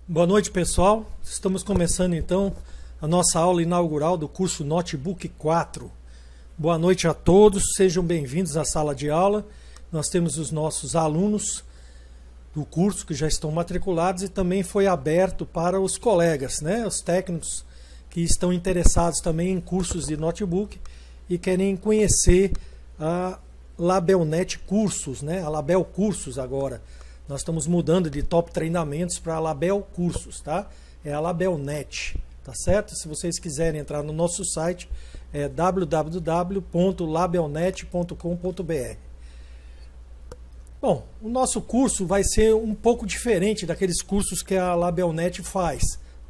Boa noite, pessoal. Estamos começando então a nossa aula inaugural do curso Notebook 4. Boa noite a todos, sejam bem-vindos à sala de aula. Nós temos os nossos alunos do curso que já estão matriculados e também foi aberto para os colegas, né, os técnicos que estão interessados também em cursos de notebook e querem conhecer a Labelnet Cursos, né, a Label Cursos agora. Nós estamos mudando de Top Treinamentos para a Label Cursos, tá? É a Labelnet, tá certo? Se vocês quiserem entrar no nosso site, é www.labelnet.com.br. Bom, o nosso curso vai ser um pouco diferente daqueles cursos que a Labelnet faz,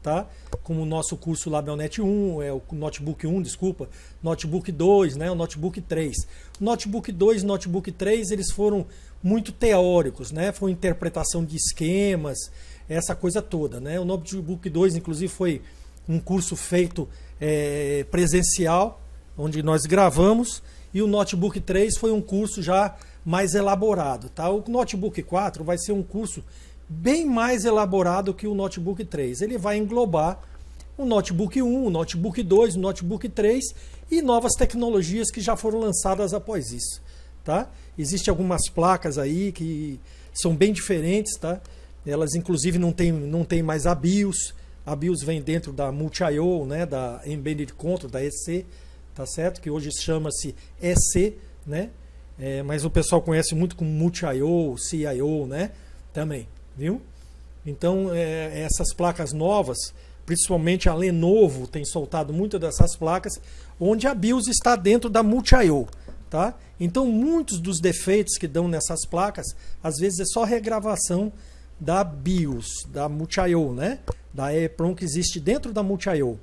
tá? Como o nosso curso Labelnet 1, o Notebook 1, desculpa, Notebook 2, né, o Notebook 3. O Notebook 2 e o Notebook 3, eles foram muito teóricos, né? Foi interpretação de esquemas, essa coisa toda, né? O Notebook 2, inclusive, foi um curso feito presencial, onde nós gravamos, e o Notebook 3 foi um curso já mais elaborado, tá? O Notebook 4 vai ser um curso bem mais elaborado que o Notebook 3. Ele vai englobar o Notebook 1, o Notebook 2, o Notebook 3 e novas tecnologias que já foram lançadas após isso, tá? Existem algumas placas aí que são bem diferentes, tá? Elas inclusive não tem mais a BIOS. A BIOS vem dentro da Multi-I/O, né, da Embedded Control, da EC, tá certo? Que hoje chama-se EC, né? Mas o pessoal conhece muito como Multi-I/O, CIO, né? Também, viu? Então, essas placas novas, principalmente a Lenovo tem soltado muitas dessas placas, onde a BIOS está dentro da Multi-I/O, tá? Então, muitos dos defeitos que dão nessas placas, às vezes é só regravação da BIOS, da Multi-I/O, né? Da EEPROM que existe dentro da Multi-I/O.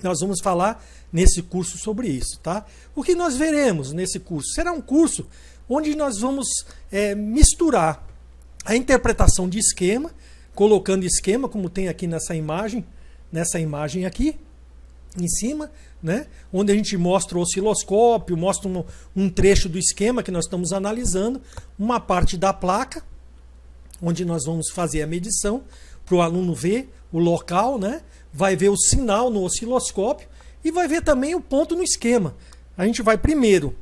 Nós vamos falar nesse curso sobre isso, tá? O que nós veremos nesse curso? Será um curso onde nós vamos misturar a interpretação de esquema, colocando esquema, como tem aqui nessa imagem aqui, em cima, né? Onde a gente mostra o osciloscópio, mostra um trecho do esquema que nós estamos analisando, uma parte da placa, onde nós vamos fazer a medição, para o aluno ver o local, né? Vai ver o sinal no osciloscópio e vai ver também o ponto no esquema. A gente vai primeiro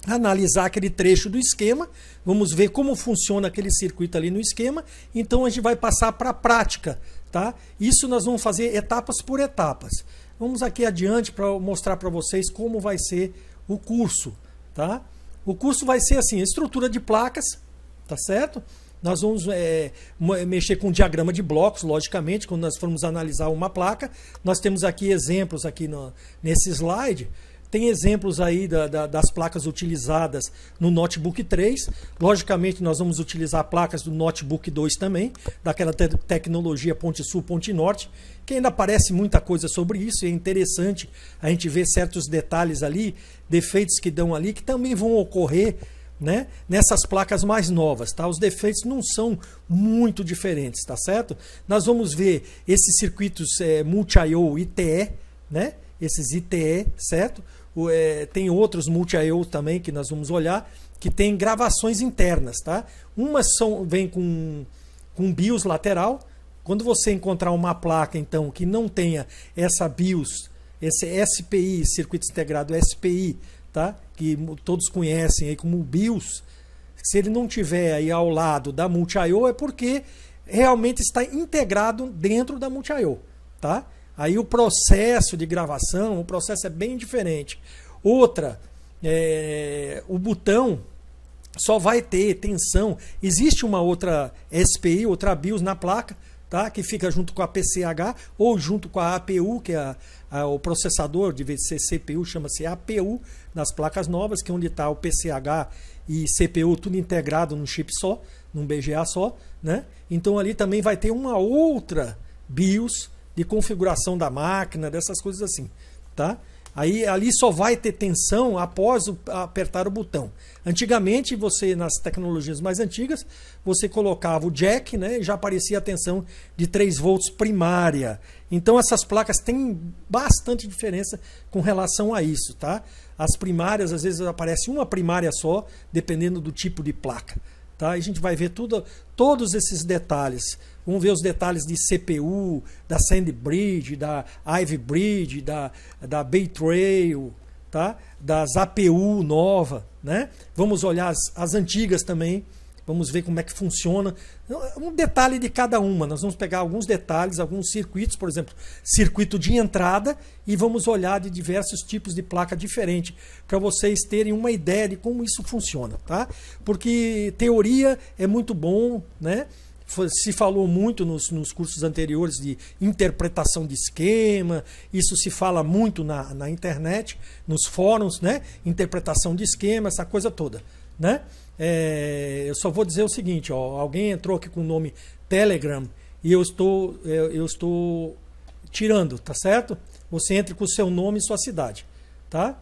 analisar aquele trecho do esquema, vamos ver como funciona aquele circuito ali no esquema, então a gente vai passar para a prática, tá? Isso nós vamos fazer etapas por etapas. Vamos aqui adiante para mostrar para vocês como vai ser o curso, tá? O curso vai ser assim, estrutura de placas, tá certo? Nós vamos mexer com diagrama de blocos, logicamente, quando nós formos analisar uma placa. Nós temos aqui exemplos aqui nesse slide. Tem exemplos aí das placas utilizadas no Notebook 3. Logicamente, nós vamos utilizar placas do Notebook 2 também, daquela tecnologia Ponte Sul, Ponte Norte, que ainda aparece muita coisa sobre isso. E é interessante a gente ver certos detalhes ali, defeitos que dão ali, que também vão ocorrer, né, nessas placas mais novas, tá? Os defeitos não são muito diferentes, tá certo? Nós vamos ver esses circuitos Multi-I/O ITE, né? Esses ITE, certo? Tem outros Multi-I/O também que nós vamos olhar, que tem gravações internas, tá? Umas vem com BIOS lateral. Quando você encontrar uma placa, então, que não tenha essa BIOS, esse SPI, Circuito Integrado SPI, tá? Que todos conhecem aí como BIOS, se ele não tiver aí ao lado da Multi-I/O é porque realmente está integrado dentro da Multi-I/O, tá? Aí o processo de gravação, o processo é bem diferente. Outra, o botão só vai ter tensão. Existe uma outra SPI, outra BIOS na placa, tá? Que fica junto com a PCH ou junto com a APU, que é o processador, de vez de ser CPU, chama-se APU, nas placas novas, que é onde está o PCH e CPU tudo integrado num chip só, num BGA só, né? Então ali também vai ter uma outra BIOS de configuração da máquina, dessas coisas assim, tá? Aí ali só vai ter tensão após apertar o botão. Antigamente, nas tecnologias mais antigas, você colocava o jack, né, e já aparecia a tensão de 3 volts primária. Então essas placas têm bastante diferença com relação a isso, tá? As primárias, às vezes aparece uma primária só, dependendo do tipo de placa, tá? A gente vai ver todos esses detalhes. Vamos ver os detalhes de CPU, da SandBridge, da Ivy Bridge, da Bay Trail, tá? Das APU nova, né? Vamos olhar as antigas também. Vamos ver como é que funciona. Um detalhe de cada uma. Nós vamos pegar alguns detalhes, alguns circuitos, por exemplo, circuito de entrada, e vamos olhar de diversos tipos de placa diferente, para vocês terem uma ideia de como isso funciona, tá? Porque teoria é muito bom, né? Se falou muito nos cursos anteriores de interpretação de esquema, isso se fala muito na internet, nos fóruns, né? Interpretação de esquema, essa coisa toda, né? Eu só vou dizer o seguinte, ó, alguém entrou aqui com o nome Telegram e eu estou tirando, tá certo? Você entre com o seu nome e sua cidade, tá?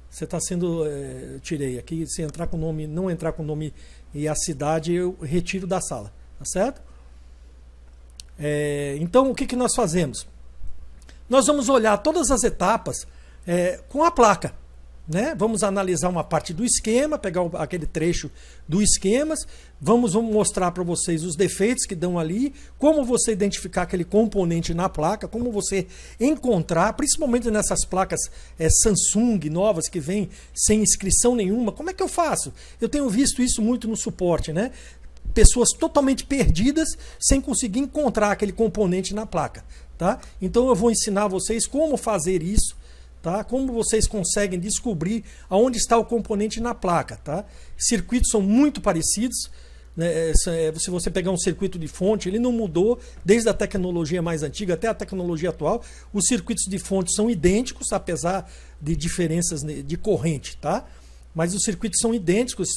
Você está sendo, eu tirei aqui, se entrar com o nome, não entrar com o nome e a cidade, eu retiro da sala, tá certo? Então o que nós fazemos? Nós vamos olhar todas as etapas com a placa, né? Vamos analisar uma parte do esquema, pegar aquele trecho do esquemas, vamos mostrar para vocês os defeitos que dão ali, como você identificar aquele componente na placa, como você encontrar, principalmente nessas placas Samsung novas que vêm sem inscrição nenhuma. Como é que eu faço? Eu tenho visto isso muito no suporte, né? Pessoas totalmente perdidas sem conseguir encontrar aquele componente na placa, tá? Então eu vou ensinar vocês como fazer isso, tá? Como vocês conseguem descobrir aonde está o componente na placa, tá? Circuitos são muito parecidos, né? Se você pegar um circuito de fonte, ele não mudou desde a tecnologia mais antiga até a tecnologia atual. Os circuitos de fonte são idênticos, apesar de diferenças de corrente, tá? Mas os circuitos são idênticos,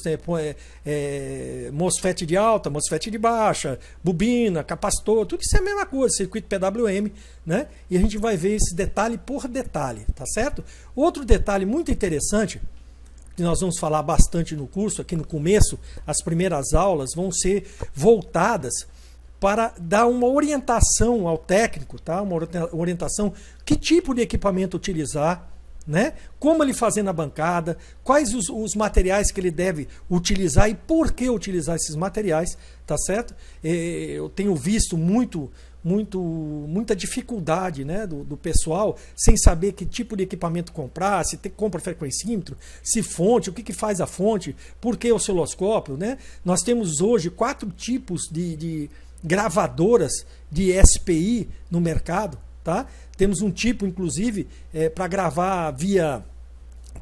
MOSFET de alta, MOSFET de baixa, bobina, capacitor, tudo isso é a mesma coisa, circuito PWM, né? E a gente vai ver esse detalhe por detalhe, tá certo? Outro detalhe muito interessante, que nós vamos falar bastante no curso, aqui no começo, as primeiras aulas vão ser voltadas para dar uma orientação ao técnico, tá? Uma orientação, que tipo de equipamento utilizar, né? Como ele fazer na bancada, quais os materiais que ele deve utilizar e por que utilizar esses materiais, tá certo? Eu tenho visto muita dificuldade, né, do pessoal sem saber que tipo de equipamento comprar, se compra frequencímetro, se fonte, o que faz a fonte, por que osciloscópio, né? Nós temos hoje 4 tipos de gravadoras de SPI no mercado, tá? Temos um tipo, inclusive, para gravar via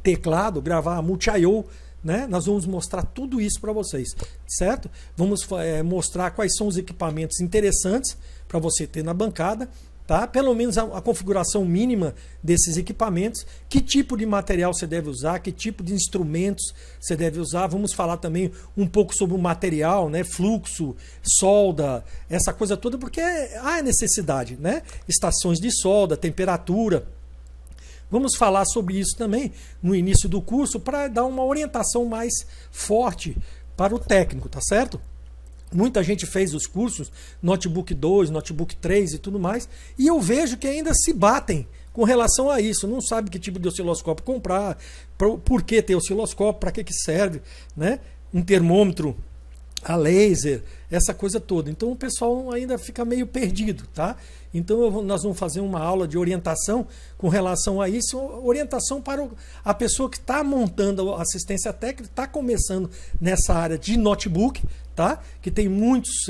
teclado, gravar multi-I/O, né? Nós vamos mostrar tudo isso para vocês, certo? Vamos mostrar quais são os equipamentos interessantes para você ter na bancada, tá? Pelo menos a configuração mínima desses equipamentos, que tipo de material você deve usar, que tipo de instrumentos você deve usar. Vamos falar também um pouco sobre o material, né? Fluxo, solda, essa coisa toda, porque há necessidade, né? Estações de solda, temperatura. Vamos falar sobre isso também no início do curso para dar uma orientação mais forte para o técnico, tá certo? Muita gente fez os cursos, Notebook 2, Notebook 3 e tudo mais, e eu vejo que ainda se batem com relação a isso. Não sabe que tipo de osciloscópio comprar, por que ter osciloscópio, para que serve, né? Um termômetro a laser, essa coisa toda. Então o pessoal ainda fica meio perdido, tá? Então nós vamos fazer uma aula de orientação com relação a isso, orientação para a pessoa que está montando a assistência técnica, está começando nessa área de notebook, tá? Que tem muitos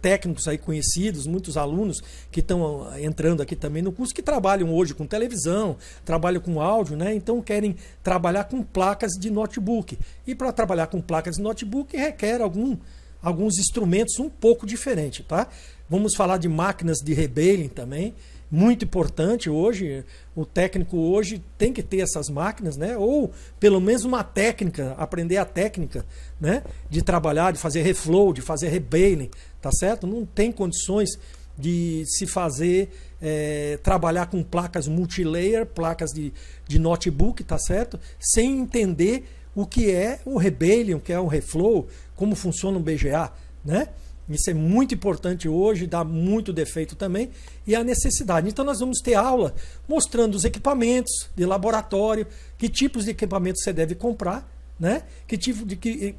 técnicos aí conhecidos, muitos alunos que estão entrando aqui também no curso, que trabalham hoje com televisão, trabalham com áudio, né? Então querem trabalhar com placas de notebook. E para trabalhar com placas de notebook requer alguns instrumentos um pouco diferentes, tá? Vamos falar de máquinas de rebaling também, muito importante hoje. O técnico hoje tem que ter essas máquinas, né? Ou pelo menos uma técnica, aprender a técnica, né? De trabalhar, de fazer reflow, de fazer rebaling, tá certo? Não tem condições de se fazer, trabalhar com placas multilayer, placas de notebook, tá certo? Sem entender o que é o rebaling, o que é o reflow, como funciona o BGA, né? Isso é muito importante hoje, dá muito defeito também, e a necessidade. Então nós vamos ter aula mostrando os equipamentos de laboratório, que tipos de equipamentos você deve comprar, né?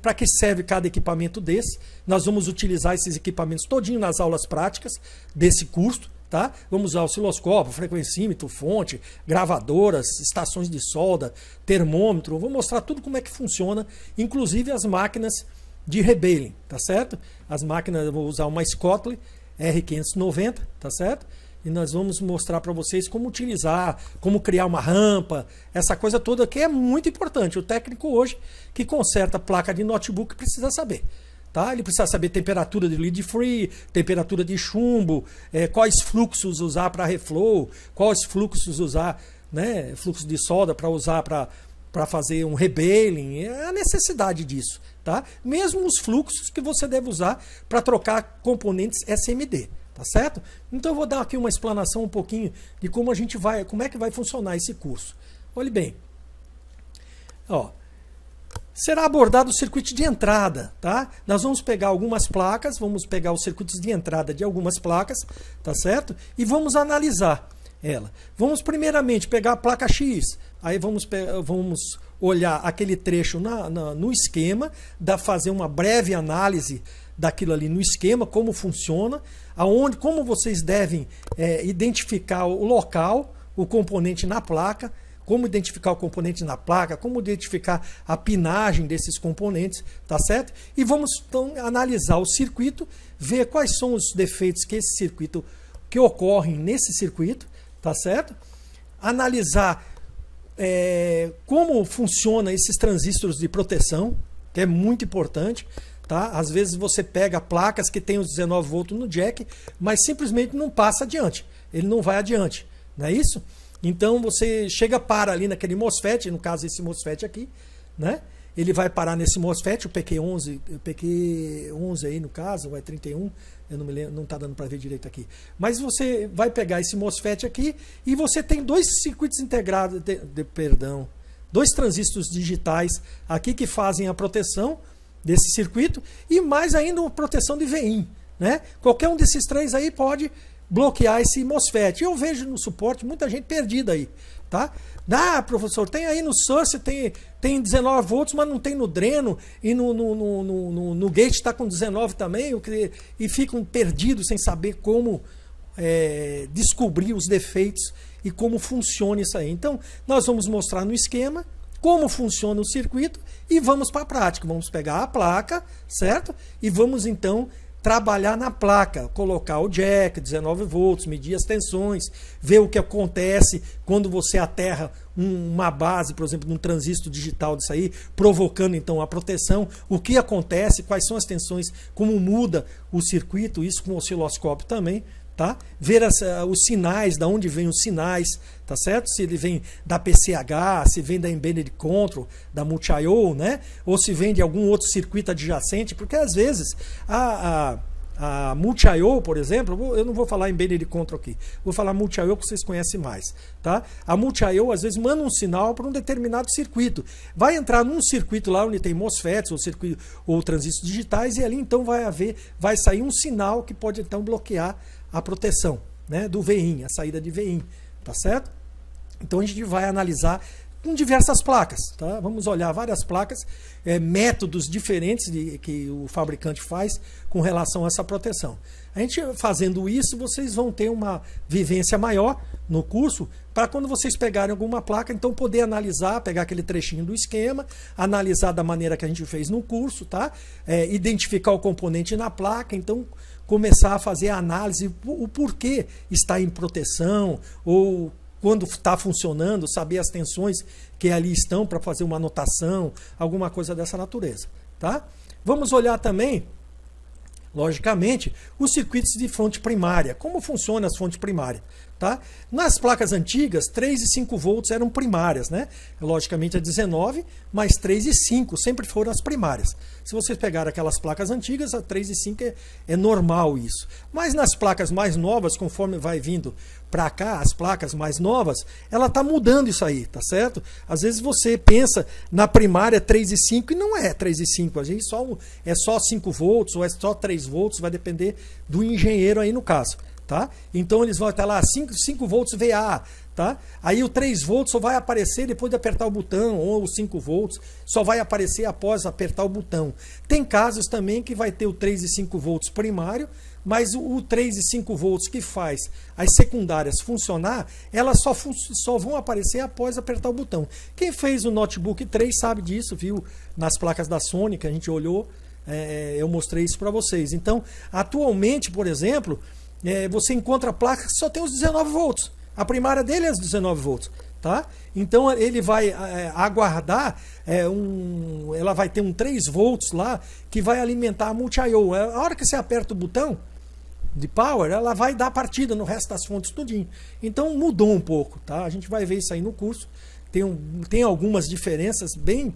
Para que serve cada equipamento desse? Nós vamos utilizar esses equipamentos todinho nas aulas práticas desse curso, tá? Vamos usar osciloscópio, frequencímetro, fonte, gravadoras, estações de solda, termômetro. Vou mostrar tudo como é que funciona, inclusive as máquinas de rebaling, tá certo? As máquinas, eu vou usar uma Scottley R590, tá certo? E nós vamos mostrar para vocês como utilizar, como criar uma rampa, essa coisa toda que é muito importante. O técnico hoje que conserta placa de notebook precisa saber. Tá? Ele precisa saber temperatura de lead free, temperatura de chumbo, quais fluxos usar para reflow, quais fluxos usar, né, fluxo de solda para usar para fazer um rebaling, é a necessidade disso. Tá? Mesmo os fluxos que você deve usar para trocar componentes SMD. Tá certo? Então eu vou dar aqui uma explanação um pouquinho de como é que vai funcionar esse curso. Olhe bem. Ó, será abordado o circuito de entrada, tá? Nós vamos pegar algumas placas, vamos pegar os circuitos de entrada de algumas placas, tá certo? E vamos analisar ela. Vamos primeiramente pegar a placa X, aí vamos olhar aquele trecho no esquema, fazer uma breve análise daquilo ali no esquema, como funciona, como vocês devem identificar o local, o componente na placa, como identificar o componente na placa, como identificar a pinagem desses componentes, tá certo? E vamos então analisar o circuito, ver quais são os defeitos que ocorrem nesse circuito, tá certo? Analisar como funciona esses transistores de proteção, que é muito importante. Tá? Às vezes você pega placas que tem os 19 volts no jack, mas simplesmente não passa adiante. Ele não vai adiante. Não é isso? Então você para ali naquele MOSFET, no caso esse MOSFET aqui, né? Ele vai parar nesse MOSFET, o PQ11 aí no caso, ou é 31, eu não me lembro, não está dando para ver direito aqui. Mas você vai pegar esse MOSFET aqui e você tem dois circuitos integrados, dois transistores digitais aqui que fazem a proteção desse circuito e mais ainda uma proteção de VIN, né? Qualquer um desses três aí pode bloquear esse MOSFET. Eu vejo no suporte muita gente perdida aí, tá? Professor, tem aí no source, tem 19 volts, mas não tem no dreno e no gate está com 19 também, e ficam perdidos sem saber como descobrir os defeitos e como funciona isso aí. Então, nós vamos mostrar no esquema como funciona o circuito e vamos para a prática. Vamos pegar a placa, certo? E vamos então trabalhar na placa, colocar o jack, 19 volts, medir as tensões, ver o que acontece quando você aterra uma base, por exemplo, num transistor digital disso aí, provocando então a proteção, o que acontece, quais são as tensões, como muda o circuito, isso com o osciloscópio também. Tá? Ver os sinais, da onde vêm os sinais, tá certo? Se ele vem da PCH, se vem da Embedded Control, da Multi-I/O, né? Ou se vem de algum outro circuito adjacente, porque às vezes a Multi-I/O, por exemplo, eu não vou falar Embedded Control aqui, vou falar Multi-I/O que vocês conhecem mais, tá? A Multi-I/O às vezes manda um sinal para um determinado circuito, vai entrar num circuito lá onde tem MOSFETs ou transistores digitais, e ali então vai sair um sinal que pode então bloquear a proteção, né, do VIN, a saída de VIN, tá certo? Então a gente vai analisar com diversas placas, tá? Vamos olhar várias placas, métodos diferentes que o fabricante faz com relação a essa proteção. A gente fazendo isso, vocês vão ter uma vivência maior no curso, para quando vocês pegarem alguma placa, então poder analisar, pegar aquele trechinho do esquema, analisar da maneira que a gente fez no curso, tá? Identificar o componente na placa, então começar a fazer a análise, o porquê está em proteção, ou quando está funcionando, saber as tensões que ali estão para fazer uma anotação, alguma coisa dessa natureza. Tá? Vamos olhar também, logicamente, os circuitos de fonte primária. Como funcionam as fontes primárias? Tá? Nas placas antigas, 3 e 5 volts eram primárias, né? Logicamente a 19, mas 3 e 5 sempre foram as primárias. Se vocês pegarem aquelas placas antigas, a 3 e 5 é normal isso. Mas nas placas mais novas, conforme vai vindo para cá, as placas mais novas, ela está mudando isso aí, tá certo? Às vezes você pensa na primária 3 e 5 e não é 3 e 5, às vezes é só 5 volts ou é só 3 volts, vai depender do engenheiro aí no caso. tá? Então eles vão estar lá 5 volts VA, tá? Aí o 3 volts só vai aparecer depois de apertar o botão, ou o 5 volts só vai aparecer após apertar o botão. Tem casos também que vai ter o 3 e 5 volts primário, mas o 3 e 5 volts que faz as secundárias funcionar, elas só vão aparecer após apertar o botão. Quem fez o notebook 3 sabe disso, viu? Nas placas da Sony que a gente olhou, eu mostrei isso para vocês. Então, atualmente, por exemplo, você encontra placas que só tem os 19 volts. A primária dele é os 19 volts. Tá? Então ele vai aguardar, ela vai ter um 3 volts lá que vai alimentar a multi-I/O. A hora que você aperta o botão de power, ela vai dar partida no resto das fontes tudinho. Então mudou um pouco. Tá? A gente vai ver isso aí no curso. Tem algumas diferenças bem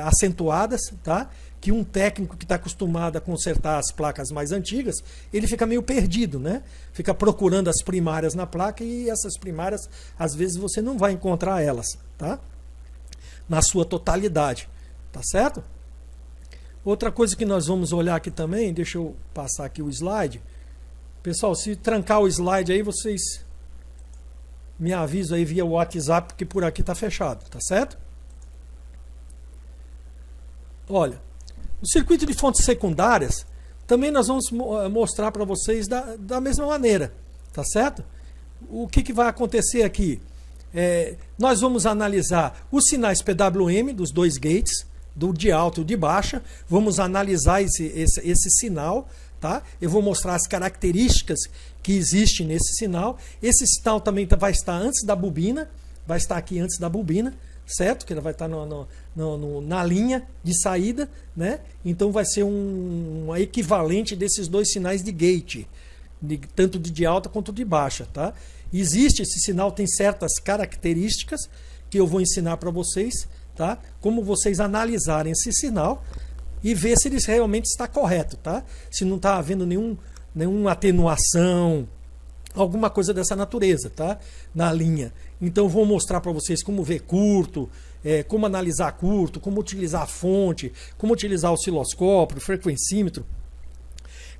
acentuadas, tá? Que um técnico que está acostumado a consertar as placas mais antigas, ele fica meio perdido, né? Fica procurando as primárias na placa e essas primárias, às vezes, você não vai encontrar elas, tá? Na sua totalidade, tá certo? Outra coisa que nós vamos olhar aqui também, deixa eu passar aqui o slide. Pessoal, se trancar o slide aí, vocês me avisam aí via WhatsApp, porque por aqui está fechado, tá certo? Olha, o circuito de fontes secundárias, também nós vamos mostrar para vocês da mesma maneira, tá certo? O que vai acontecer aqui? Nós vamos analisar os sinais PWM dos dois gates, do de alta e de baixa, vamos analisar esse sinal, tá? Eu vou mostrar as características que existem nesse sinal. Esse sinal também vai estar antes da bobina, vai estar aqui antes da bobina, certo? Que ela vai estar na linha de saída, né? Então vai ser um equivalente desses dois sinais de gate, tanto de alta quanto de baixa, tá? Existe esse sinal, tem certas características que eu vou ensinar para vocês, tá? Como vocês analisarem esse sinal e ver se ele realmente está correto, tá? Se não está havendo nenhuma atenuação, alguma coisa dessa natureza, tá? Na linha. Então vou mostrar para vocês como ver curto, como analisar curto, como utilizar a fonte, como utilizar o osciloscópio, o frequencímetro,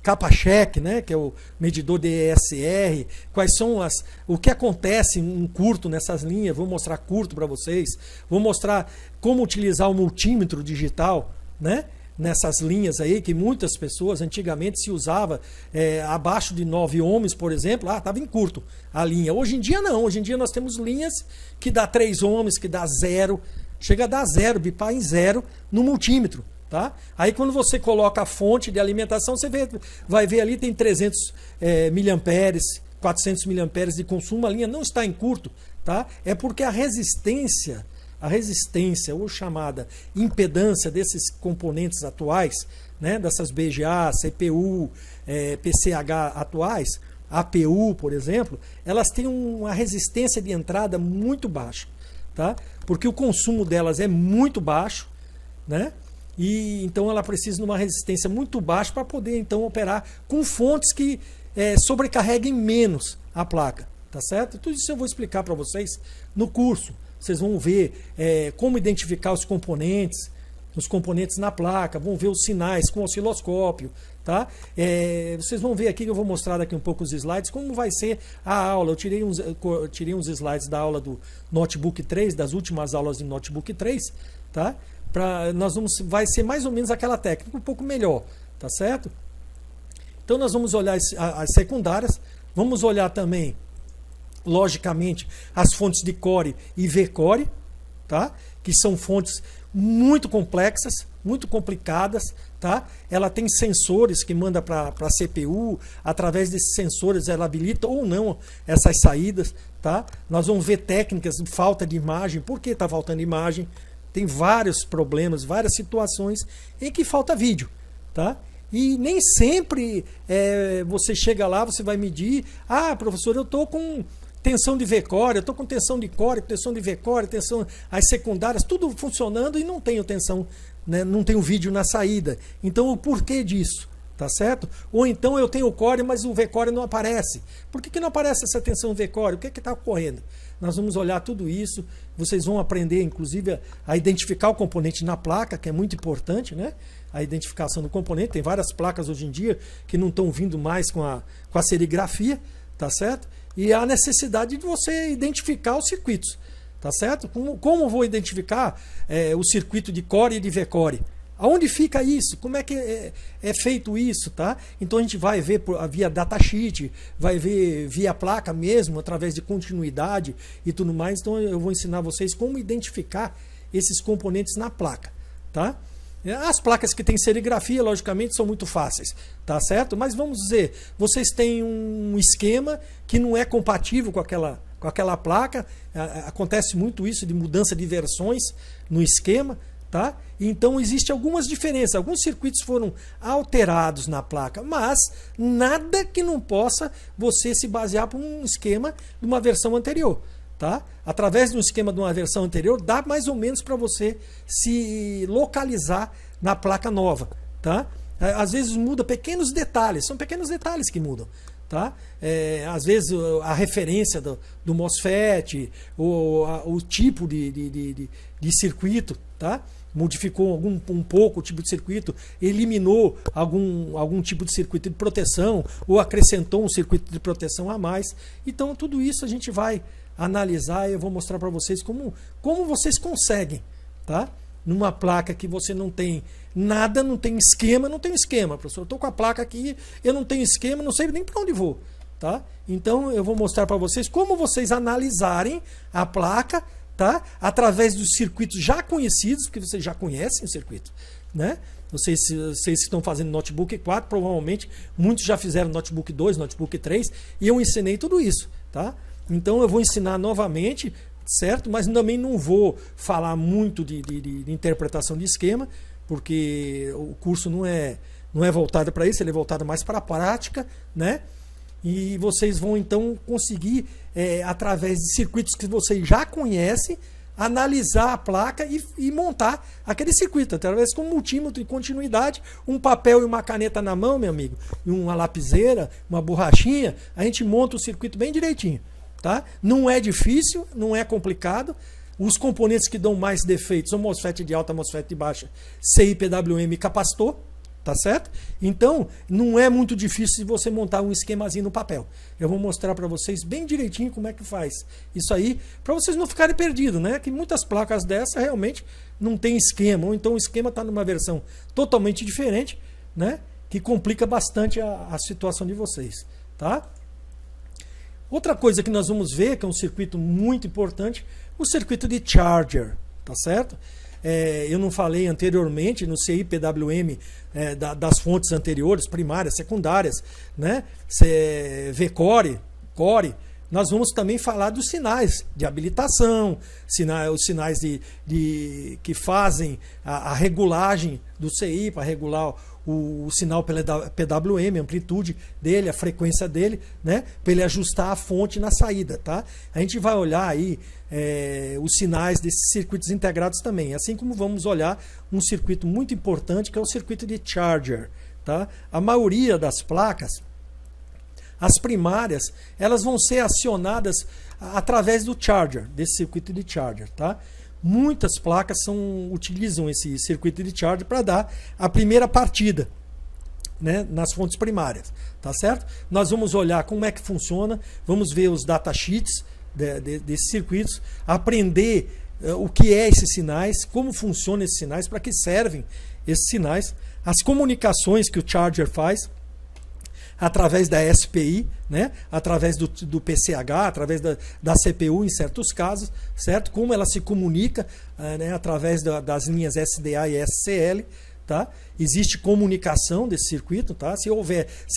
capa-check, né, que é o medidor de ESR, quais são o que acontece em curto nessas linhas. Vou mostrar curto para vocês, vou mostrar como utilizar o multímetro digital, né, nessas linhas aí, que muitas pessoas antigamente se usava abaixo de 9 ohms, por exemplo, estava em curto a linha. Hoje em dia não, hoje em dia nós temos linhas que dá 3 ohms, que dá 0, chega a dar 0, bipar em 0 no multímetro. Tá? Aí quando você coloca a fonte de alimentação, você vai ver ali, tem 300 miliamperes, 400 miliamperes de consumo, a linha não está em curto, tá? É porque a resistência ou chamada impedância desses componentes atuais, né, dessas BGA, CPU, PCH atuais, APU, por exemplo, elas têm uma resistência de entrada muito baixa, tá? Porque o consumo delas é muito baixo, né? E então ela precisa de uma resistência muito baixa para poder então operar com fontes que sobrecarreguem menos a placa, tá certo? Tudo isso eu vou explicar para vocês no curso. Vocês vão ver como identificar os componentes na placa, vão ver os sinais com osciloscópio, tá? Vocês vão ver aqui que eu vou mostrar daqui um pouco os slides, como vai ser a aula. Eu tirei uns slides da aula do Notebook 3, das últimas aulas de Notebook 3, tá? Vai ser mais ou menos aquela técnica, um pouco melhor, tá certo? Então nós vamos olhar as secundárias, vamos olhar também, logicamente, as fontes de core e V-core, tá? Que são fontes muito complexas, muito complicadas, tá? Ela tem sensores que manda para a CPU, através desses sensores ela habilita ou não essas saídas, tá? Nós vamos ver técnicas de falta de imagem, por que está faltando imagem? Tem vários problemas, várias situações em que falta vídeo, tá? E nem sempre você chega lá, você vai medir, professor, eu estou com tensão de V-core, eu estou com tensão de core, tensão de V-core, tensão, as secundárias, tudo funcionando e não tenho tensão, né? Não tenho vídeo na saída. Então o porquê disso? tá certo? Ou então eu tenho o core, mas o vCore não aparece. Por que não aparece essa tensão vCore? O que está ocorrendo? Nós vamos olhar tudo isso, vocês vão aprender inclusive a identificar o componente na placa, que é muito importante, né? A identificação do componente. Tem várias placas hoje em dia que não estão vindo mais com a serigrafia, tá certo? E a necessidade de você identificar os circuitos, tá certo? Como vou identificar o circuito de core e de vCore? Aonde fica isso? Como é que é feito isso, tá? Então a gente vai ver via datasheet, vai ver via placa mesmo, através de continuidade e tudo mais. Então eu vou ensinar vocês como identificar esses componentes na placa, tá? As placas que têm serigrafia, logicamente, são muito fáceis, tá certo? Mas vamos dizer, vocês têm um esquema que não é compatível com aquela placa, acontece muito isso de mudança de versões no esquema, tá? Então existem algumas diferenças, alguns circuitos foram alterados na placa, mas nada que não possa você se basear por um esquema de uma versão anterior. Tá? Através de um esquema de uma versão anterior, dá mais ou menos para você se localizar na placa nova. Tá? Às vezes muda pequenos detalhes, são pequenos detalhes que mudam. Tá? Às vezes a referência do MOSFET, o tipo de circuito, tá? Modificou um pouco o tipo de circuito, eliminou algum tipo de circuito de proteção ou acrescentou um circuito de proteção a mais. Então tudo isso a gente vai analisar e eu vou mostrar para vocês como vocês conseguem, tá? Numa placa que você não tem nada, não tem esquema, professor. Eu estou com a placa aqui, eu não tenho esquema, não sei nem para onde vou, tá? Então eu vou mostrar para vocês como vocês analisarem a placa, tá? Através dos circuitos já conhecidos, porque vocês já conhecem o circuito, né? Vocês que estão fazendo notebook 4, provavelmente muitos já fizeram notebook 2, notebook 3, e eu ensinei tudo isso, tá? Então eu vou ensinar novamente, certo? Mas também não vou falar muito de interpretação de esquema, porque o curso não é voltado para isso, ele é voltado mais para a prática, né? E vocês vão então conseguir, através de circuitos que vocês já conhecem, analisar a placa e montar aquele circuito, através de um multímetro de continuidade, um papel e uma caneta na mão, meu amigo, e uma lapiseira, uma borrachinha, a gente monta o circuito bem direitinho. Tá? Não é difícil, não é complicado. Os componentes que dão mais defeitos são MOSFET de alta, MOSFET de baixa, CI, PWM e capacitor, tá certo? Então, não é muito difícil você montar um esquemazinho no papel. Eu vou mostrar para vocês bem direitinho como é que faz isso aí, para vocês não ficarem perdidos, né? Que muitas placas dessa realmente não tem esquema, ou então o esquema está numa versão totalmente diferente, né? Que complica bastante a situação de vocês, tá? Outra coisa que nós vamos ver, que é um circuito muito importante, o circuito de charger, tá certo? Eu não falei anteriormente no CI, PWM, das fontes anteriores, primárias, secundárias, né? vCore, Core. Nós vamos também falar dos sinais de habilitação, os sinais que fazem a regulagem do CI para regular o sinal PWM, a amplitude dele, a frequência dele, né, para ele ajustar a fonte na saída, tá? A gente vai olhar aí os sinais desses circuitos integrados também, assim como vamos olhar um circuito muito importante que é o circuito de charger, tá? A maioria das placas, as primárias, elas vão ser acionadas através do charger, desse circuito de charger, tá? Muitas placas utilizam esse circuito de charger para dar a primeira partida, né, nas fontes primárias, tá certo? Nós vamos olhar como é que funciona, vamos ver os datasheets desses circuitos, aprender o que é esses sinais, como funcionam esses sinais, para que servem esses sinais, as comunicações que o charger faz, através da SPI, né? Através do PCH, através da CPU em certos casos, certo? Como ela se comunica, né? Através das linhas SDA e SCL, tá? Existe comunicação desse circuito, tá? Se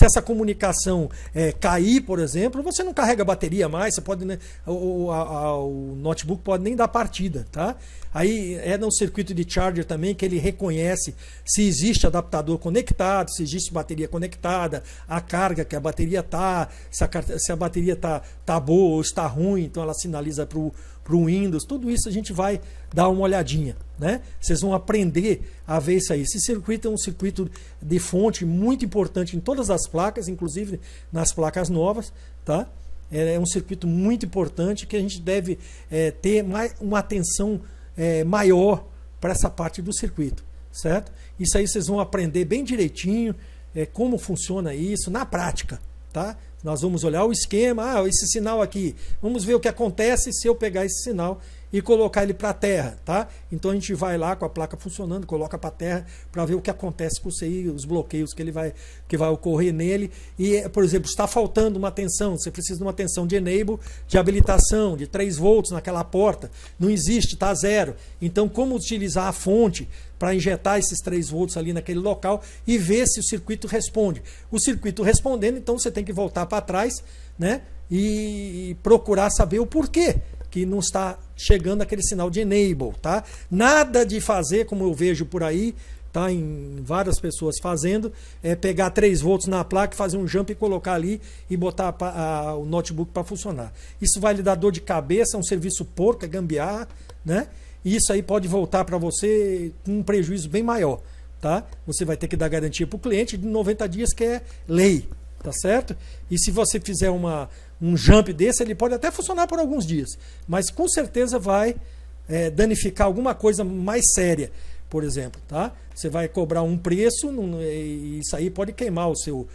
essa comunicação cair, por exemplo, você não carrega a bateria mais, você pode, né, o notebook pode nem dar partida, tá? Aí no circuito de charger também que ele reconhece se existe adaptador conectado, se existe bateria conectada, a carga que a bateria tá, se a bateria tá boa ou está ruim, então ela sinaliza para o Windows. Tudo isso a gente vai dar uma olhadinha, né? Vocês vão aprender a ver isso aí. Esse circuito circuito é um circuito de fonte muito importante em todas as placas, inclusive nas placas novas, tá? É um circuito muito importante que a gente deve ter uma atenção maior para essa parte do circuito, certo? Isso aí vocês vão aprender bem direitinho como funciona isso na prática, tá? Nós vamos olhar o esquema, esse sinal aqui, vamos ver o que acontece se eu pegar esse sinal e colocar ele para a terra, tá? Então a gente vai lá com a placa funcionando, coloca para a terra para ver o que acontece com o CI, os bloqueios que vai ocorrer nele. E, por exemplo, está faltando uma tensão, você precisa de uma tensão de enable, de habilitação, de 3 volts naquela porta, não existe, está 0. Então como utilizar a fonte para injetar esses 3 volts ali naquele local e ver se o circuito responde. O circuito respondendo, então você tem que voltar para trás, né? E procurar saber o porquê que não está chegando aquele sinal de enable, tá? Nada de fazer, como eu vejo por aí, tá? Em várias pessoas fazendo, pegar 3 volts na placa, fazer um jump e colocar ali e botar o notebook para funcionar. Isso vai lhe dar dor de cabeça, é um serviço porco, é gambiarra, né? E isso aí pode voltar para você com um prejuízo bem maior, tá? Você vai ter que dar garantia para o cliente de 90 dias, que é lei, tá certo? E se você fizer um jump desse, ele pode até funcionar por alguns dias, mas com certeza vai danificar alguma coisa mais séria, por exemplo, tá? Você vai cobrar um preço e isso aí pode queimar o seu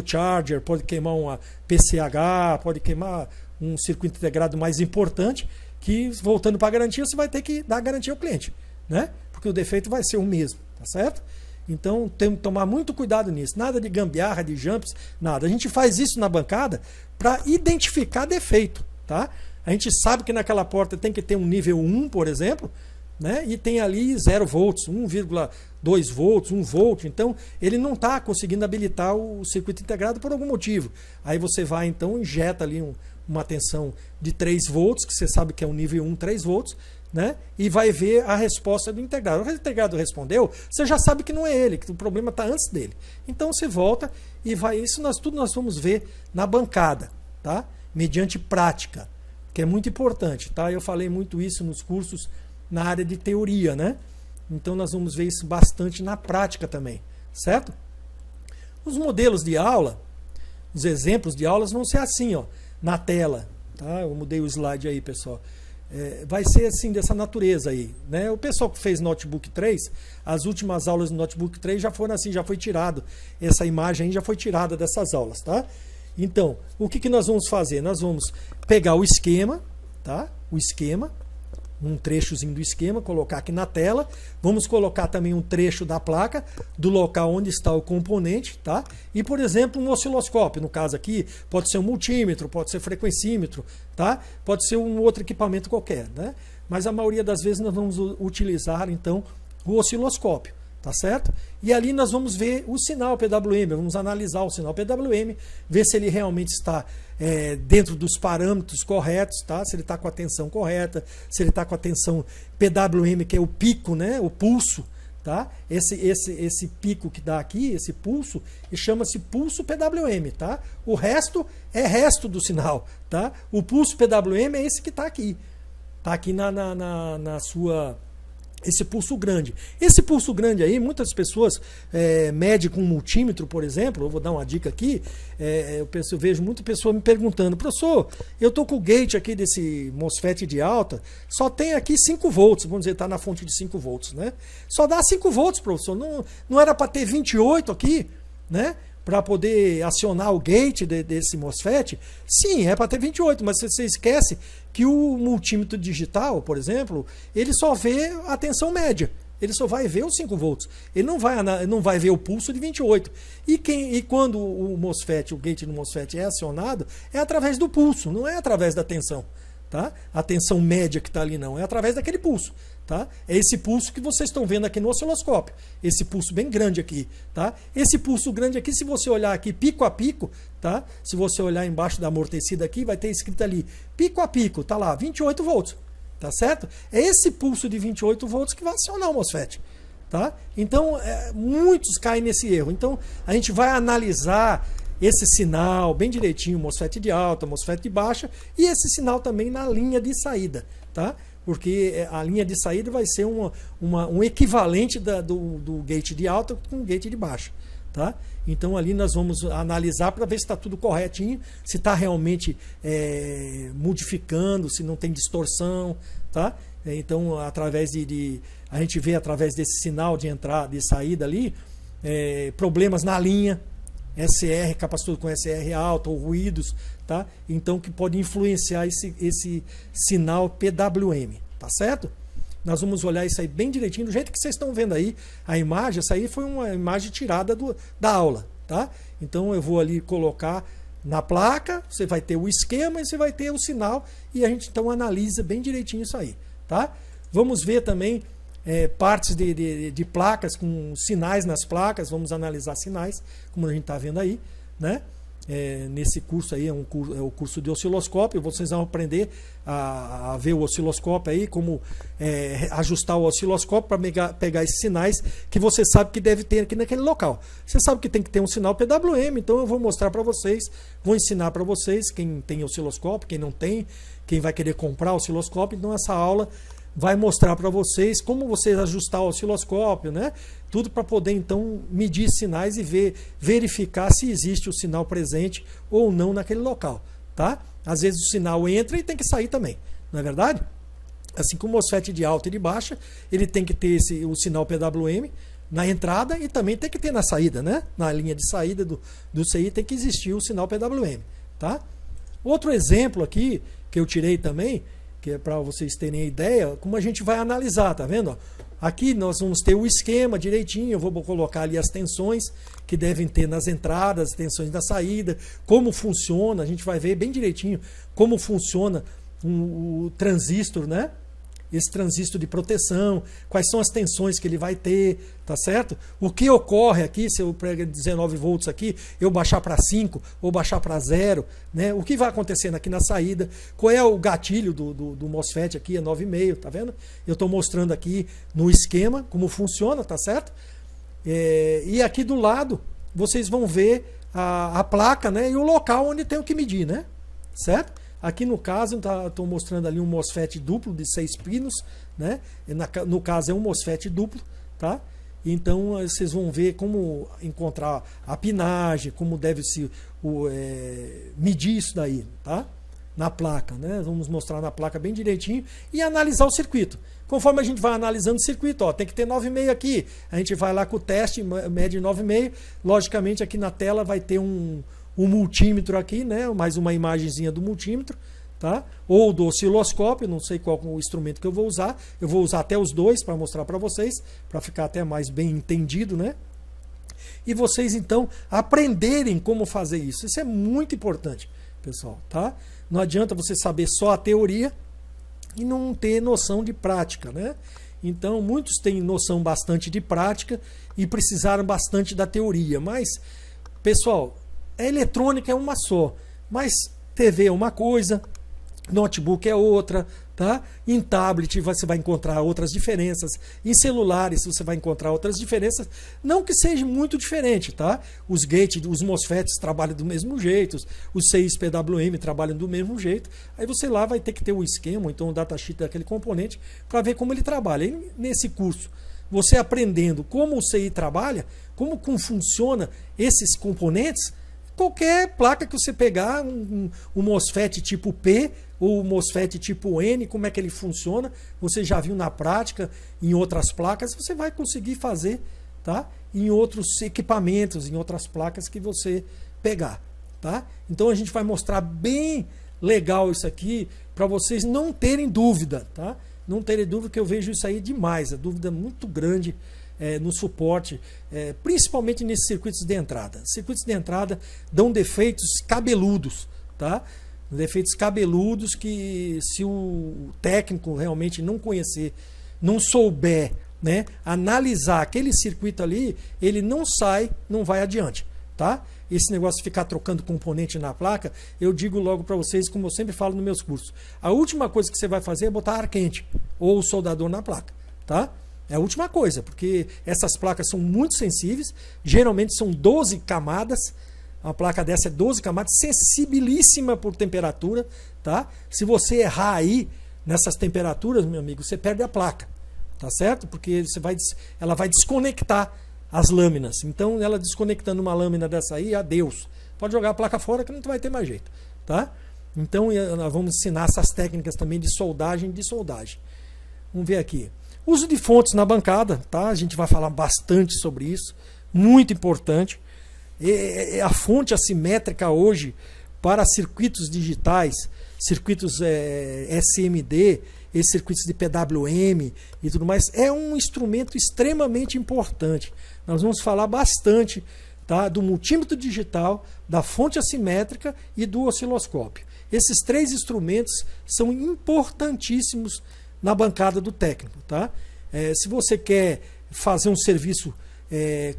charger, pode queimar uma PCH, pode queimar um circuito integrado mais importante, que voltando para a garantia, você vai ter que dar garantia ao cliente, né? Porque o defeito vai ser o mesmo, tá certo? Então tem que tomar muito cuidado nisso, nada de gambiarra, de jumps, nada. A gente faz isso na bancada para identificar defeito, tá? A gente sabe que naquela porta tem que ter um nível 1, por exemplo, né? E tem ali 0 volts, 1,2 volts, 1 volt, então ele não está conseguindo habilitar o circuito integrado por algum motivo. Aí você vai então, injeta ali uma tensão de 3 volts, que você sabe que é um nível 1, 3 volts, né? E vai ver a resposta do integrado. O integrado respondeu, você já sabe que não é ele, que o problema está antes dele. Então você volta e vai. Isso tudo nós vamos ver na bancada, tá? Mediante prática, que é muito importante, tá? Eu falei muito isso nos cursos na área de teoria, né? Então nós vamos ver isso bastante na prática também, certo? Os modelos de aula, os exemplos de aulas vão ser assim, ó, na tela, tá? Eu mudei o slide aí, pessoal. Vai ser assim, dessa natureza aí, né? O pessoal que fez Notebook 3, as últimas aulas do Notebook 3 já foram assim, já foi tirado, essa imagem aí já foi tirada dessas aulas, tá? Então, o que nós vamos fazer? Nós vamos pegar o esquema, tá? O esquema, um trechozinho do esquema, colocar aqui na tela. Vamos colocar também um trecho da placa, do local onde está o componente, tá? E, por exemplo, um osciloscópio, no caso aqui, pode ser um multímetro, pode ser frequencímetro, tá? Pode ser um outro equipamento qualquer, né? Mas a maioria das vezes nós vamos utilizar, então, o osciloscópio, tá certo? E ali nós vamos ver o sinal PWM, vamos analisar o sinal PWM, ver se ele realmente está dentro dos parâmetros corretos, tá? Se ele está com a tensão correta, se ele está com a tensão PWM, que é o pico, né? O pulso, tá? Esse pico que dá aqui, esse pulso, chama-se pulso PWM, tá? O resto é resto do sinal, tá? O pulso PWM é esse que está aqui. Está aqui na sua... Esse pulso grande. Esse pulso grande aí, muitas pessoas medem com um multímetro, por exemplo. Eu vou dar uma dica aqui. Eu vejo muita pessoa me perguntando: professor, eu estou com o gate aqui desse MOSFET de alta, só tem aqui 5 volts. Vamos dizer, está na fonte de 5 volts, né? Só dá 5 volts, professor. Não era para ter 28 aqui, né? Para poder acionar o gate desse MOSFET? Sim, é para ter 28, mas você esquece que o multímetro digital, por exemplo, ele só vê a tensão média. Ele só vai ver os 5 volts. Ele não vai ver o pulso de 28. E quando o MOSFET, o gate do MOSFET é acionado, é através do pulso, não é através da tensão. Tá? A tensão média que está ali não, é através daquele pulso. Tá? É esse pulso que vocês estão vendo aqui no osciloscópio. Esse pulso bem grande aqui. Tá? Esse pulso grande aqui, se você olhar aqui pico a pico, tá? Se você olhar embaixo da amortecida aqui, vai ter escrito ali pico a pico, tá lá, 28 volts. Tá certo? É esse pulso de 28 volts que vai acionar o MOSFET. Tá? Então, muitos caem nesse erro. Então, a gente vai analisar esse sinal bem direitinho, MOSFET de alta, MOSFET de baixa, e esse sinal também na linha de saída, tá? porque a linha de saída vai ser um equivalente do gate de alta com o gate de baixa. Tá? Então ali nós vamos analisar para ver se está tudo corretinho, se está realmente modificando, se não tem distorção. Tá? Então através a gente vê através desse sinal de entrada e saída ali, problemas na linha, SR, capacitor com SR alto ou ruídos, tá? Então que pode influenciar esse sinal PWM, tá certo? Nós vamos olhar isso aí bem direitinho, do jeito que vocês estão vendo aí a imagem. Essa aí foi uma imagem tirada da aula, tá? Então eu vou ali colocar na placa, você vai ter o esquema e você vai ter o sinal, e a gente então analisa bem direitinho isso aí, tá? Vamos ver também partes de placas com sinais nas placas, vamos analisar sinais, como a gente está vendo aí, né? Nesse curso aí é o curso de osciloscópio. Vocês vão aprender a ver o osciloscópio aí, como ajustar o osciloscópio para pegar esses sinais que você sabe que deve ter aqui naquele local. Você sabe que tem que ter um sinal PWM, então eu vou mostrar para vocês, vou ensinar para vocês, quem tem osciloscópio, quem não tem, quem vai querer comprar osciloscópio. Então essa aula vai mostrar para vocês como vocês ajustar o osciloscópio, né? Tudo para poder então medir sinais e verificar se existe o sinal presente ou não naquele local, tá? Às vezes o sinal entra e tem que sair também, não é verdade? Assim como o MOSFET de alta e de baixa, ele tem que ter o sinal PWM na entrada e também tem que ter na saída, né? Na linha de saída do CI tem que existir o sinal PWM, tá? Outro exemplo aqui que eu tirei também, que é para vocês terem a ideia, como a gente vai analisar, tá vendo? Aqui nós vamos ter o esquema direitinho, eu vou colocar ali as tensões que devem ter nas entradas, as tensões da saída, como funciona, a gente vai ver bem direitinho como funciona o transistor, né? Esse transistor de proteção, quais são as tensões que ele vai ter, tá certo? O que ocorre aqui, se eu prego 19 volts aqui, eu baixar para 5 ou baixar para 0, né? O que vai acontecendo aqui na saída, qual é o gatilho do MOSFET aqui, é 9,5, tá vendo? Eu estou mostrando aqui no esquema como funciona, tá certo? E aqui do lado, vocês vão ver a placa, né? E o local onde tem o que medir, né? Certo? Aqui no caso, estou mostrando ali um MOSFET duplo de 6 pinos, né? No caso é um MOSFET duplo, tá? Então vocês vão ver como encontrar a pinagem, como deve-se medir isso daí, tá? Na placa, né? Vamos mostrar na placa bem direitinho e analisar o circuito. Conforme a gente vai analisando o circuito, ó, tem que ter 9,5 aqui. A gente vai lá com o teste, mede 9,5. Logicamente aqui na tela vai ter um multímetro aqui, né? Mais uma imagenzinha do multímetro, tá? Ou do osciloscópio, não sei qual o instrumento que eu vou usar. Eu vou usar até os dois para mostrar para vocês, para ficar até mais bem entendido, né? E vocês então aprenderem como fazer isso. Isso é muito importante, pessoal, tá? Não adianta você saber só a teoria e não ter noção de prática, né? Então muitos têm noção bastante de prática e precisaram bastante da teoria, mas, pessoal, a eletrônica é uma só, mas TV é uma coisa, notebook é outra, tá? Em tablet você vai encontrar outras diferenças, em celulares você vai encontrar outras diferenças, não que seja muito diferente, tá? Os gates, os MOSFETs trabalham do mesmo jeito, os CIs PWM trabalham do mesmo jeito, aí você lá vai ter que ter o esquema, então o datasheet daquele componente, para ver como ele trabalha. E nesse curso, você aprendendo como o CI trabalha, como funciona esses componentes, qualquer placa que você pegar, um MOSFET tipo P ou MOSFET tipo N, como é que ele funciona, você já viu na prática em outras placas, você vai conseguir fazer, tá? Em outros equipamentos, em outras placas que você pegar, tá? Então a gente vai mostrar bem legal isso aqui para vocês não terem dúvida, tá? Não terem dúvida, que eu vejo isso aí demais, a dúvida muito grande no suporte, principalmente nesses circuitos de entrada. Circuitos de entrada dão defeitos cabeludos, tá? Defeitos cabeludos que, se o técnico realmente não conhecer, não souber, né, analisar aquele circuito ali, ele não vai adiante, tá? Esse negócio de ficar trocando componente na placa, eu digo logo para vocês, como eu sempre falo nos meus cursos, a última coisa que você vai fazer é botar ar quente ou o soldador na placa, tá? É a última coisa, porque essas placas são muito sensíveis, geralmente são 12 camadas, a placa dessa é 12 camadas, sensibilíssima por temperatura, tá? Se você errar aí, nessas temperaturas, meu amigo, você perde a placa, tá certo? Porque ela vai desconectar as lâminas. Então, ela desconectando uma lâmina dessa aí, adeus. Pode jogar a placa fora que não vai ter mais jeito, tá? Então, nós vamos ensinar essas técnicas também de soldagem e dessoldagem. Vamos ver aqui. Uso de fontes na bancada, tá? A gente vai falar bastante sobre isso, muito importante. A fonte assimétrica hoje para circuitos digitais, circuitos SMD e circuitos de PWM e tudo mais, é um instrumento extremamente importante. Nós vamos falar bastante, tá, do multímetro digital, da fonte assimétrica e do osciloscópio. Esses três instrumentos são importantíssimos na bancada do técnico, tá? Se você quer fazer um serviço